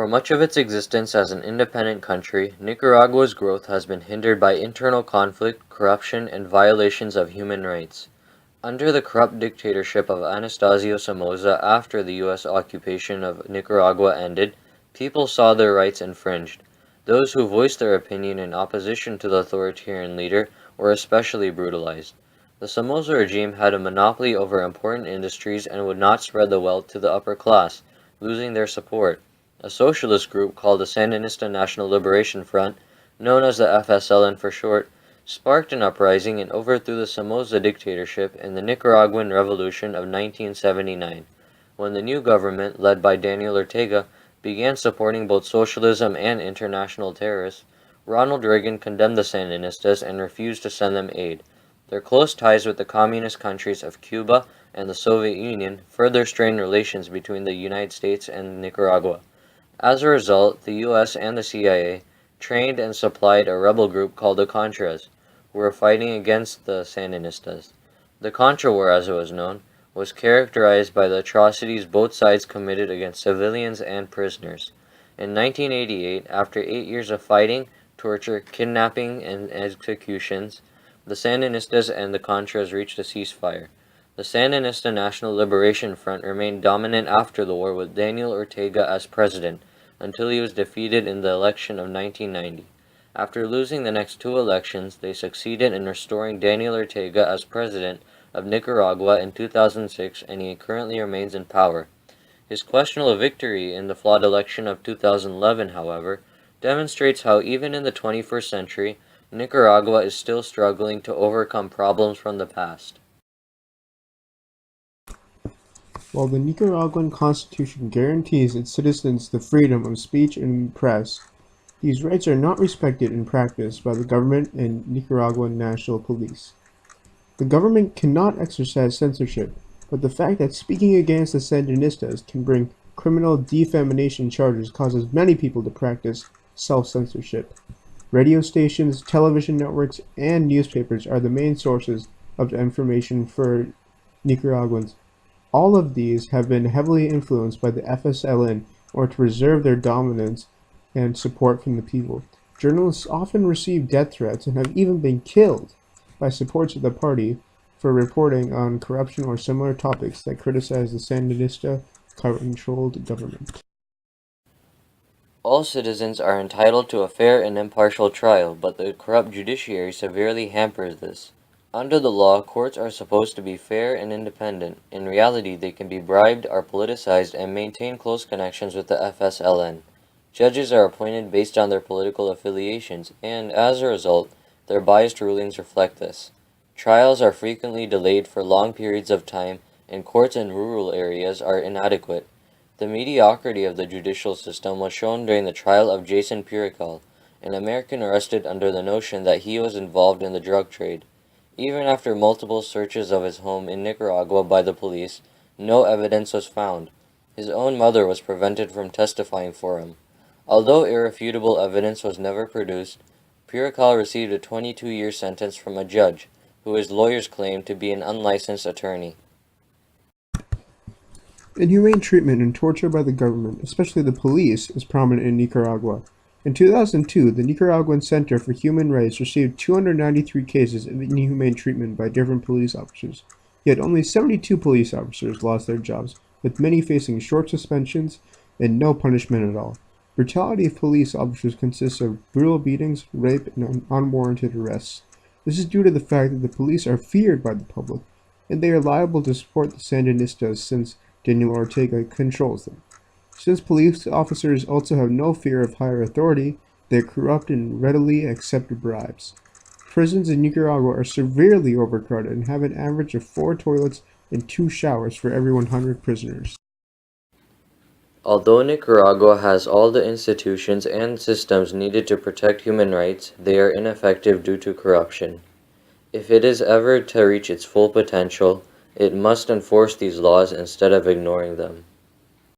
For much of its existence as an independent country, Nicaragua's growth has been hindered by internal conflict, corruption, and violations of human rights. Under the corrupt dictatorship of Anastasio Somoza after the U.S. occupation of Nicaragua ended, people saw their rights infringed. Those who voiced their opinion in opposition to the authoritarian leader were especially brutalized. The Somoza regime had a monopoly over important industries and would not spread the wealth to the upper class, losing their support. A socialist group called the Sandinista National Liberation Front, known as the FSLN for short, sparked an uprising and overthrew the Somoza dictatorship in the Nicaraguan Revolution of 1979, when the new government, led by Daniel Ortega, began supporting both socialism and international terrorists. Ronald Reagan condemned the Sandinistas and refused to send them aid. Their close ties with the communist countries of Cuba and the Soviet Union further strained relations between the United States and Nicaragua. As a result, the U.S. and the CIA trained and supplied a rebel group called the Contras, who were fighting against the Sandinistas. The Contra War, as it was known, was characterized by the atrocities both sides committed against civilians and prisoners. In 1988, after 8 years of fighting, torture, kidnapping, and executions, the Sandinistas and the Contras reached a ceasefire. The Sandinista National Liberation Front remained dominant after the war with Daniel Ortega as president, until he was defeated in the election of 1990. After losing the next two elections, they succeeded in restoring Daniel Ortega as president of Nicaragua in 2006, and he currently remains in power. His questionable victory in the flawed election of 2011, however, demonstrates how even in the 21st century, Nicaragua is still struggling to overcome problems from the past. While the Nicaraguan Constitution guarantees its citizens the freedom of speech and press, these rights are not respected in practice by the government and Nicaraguan National Police. The government cannot exercise censorship, but the fact that speaking against the Sandinistas can bring criminal defamation charges causes many people to practice self-censorship. Radio stations, television networks, and newspapers are the main sources of information for Nicaraguans. All of these have been heavily influenced by the FSLN or to preserve their dominance and support from the people. Journalists often receive death threats and have even been killed by supporters of the party for reporting on corruption or similar topics that criticize the Sandinista-controlled government. All citizens are entitled to a fair and impartial trial, but the corrupt judiciary severely hampers this. Under the law, courts are supposed to be fair and independent. In reality, they can be bribed, are politicized, and maintain close connections with the FSLN. Judges are appointed based on their political affiliations, and, as a result, their biased rulings reflect this. Trials are frequently delayed for long periods of time, and courts in rural areas are inadequate. The mediocrity of the judicial system was shown during the trial of Jason Purical, an American arrested under the notion that he was involved in the drug trade. Even after multiple searches of his home in Nicaragua by the police, no evidence was found. His own mother was prevented from testifying for him. Although irrefutable evidence was never produced, Purical received a 22-year sentence from a judge, who his lawyers claimed to be an unlicensed attorney. Inhumane treatment and torture by the government, especially the police, is prominent in Nicaragua. In 2002, the Nicaraguan Center for Human Rights received 293 cases of inhumane treatment by different police officers, yet only 72 police officers lost their jobs, with many facing short suspensions and no punishment at all. Brutality of police officers consists of brutal beatings, rape, and unwarranted arrests. This is due to the fact that the police are feared by the public, and they are liable to support the Sandinistas since Daniel Ortega controls them. Since police officers also have no fear of higher authority, they are corrupt and readily accept bribes. Prisons in Nicaragua are severely overcrowded and have an average of 4 toilets and 2 showers for every 100 prisoners. Although Nicaragua has all the institutions and systems needed to protect human rights, they are ineffective due to corruption. If it is ever to reach its full potential, it must enforce these laws instead of ignoring them.